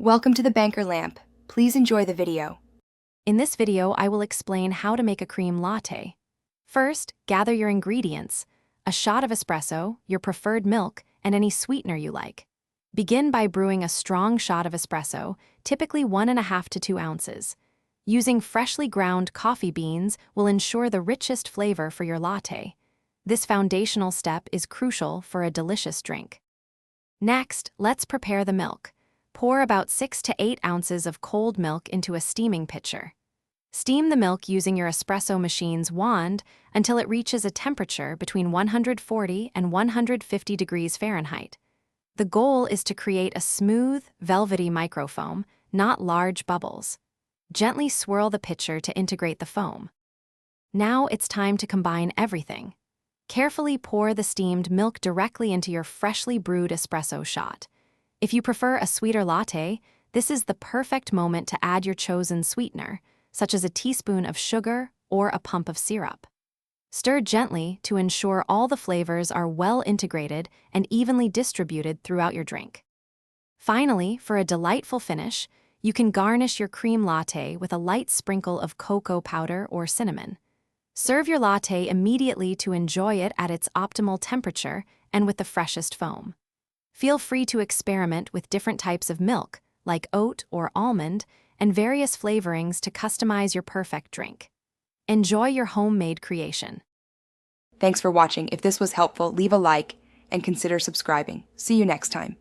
Welcome to the Banker Lamp. Please enjoy the video. In this video, I will explain how to make a cream latte. First, gather your ingredients: a shot of espresso, your preferred milk, and any sweetener you like. Begin by brewing a strong shot of espresso, typically 1.5 to 2 ounces. Using freshly ground coffee beans will ensure the richest flavor for your latte. This foundational step is crucial for a delicious drink. Next, let's prepare the milk. Pour about 6 to 8 ounces of cold milk into a steaming pitcher. Steam the milk using your espresso machine's wand until it reaches a temperature between 140 and 150 degrees Fahrenheit. The goal is to create a smooth, velvety microfoam, not large bubbles. Gently swirl the pitcher to integrate the foam. Now it's time to combine everything. Carefully pour the steamed milk directly into your freshly brewed espresso shot. If you prefer a sweeter latte, this is the perfect moment to add your chosen sweetener, such as a teaspoon of sugar or a pump of syrup. Stir gently to ensure all the flavors are well integrated and evenly distributed throughout your drink. Finally, for a delightful finish, you can garnish your cream latte with a light sprinkle of cocoa powder or cinnamon. Serve your latte immediately to enjoy it at its optimal temperature and with the freshest foam. Feel free to experiment with different types of milk, like oat or almond, and various flavorings to customize your perfect drink. Enjoy your homemade creation. Thanks for watching. If this was helpful, leave a like and consider subscribing. See you next time.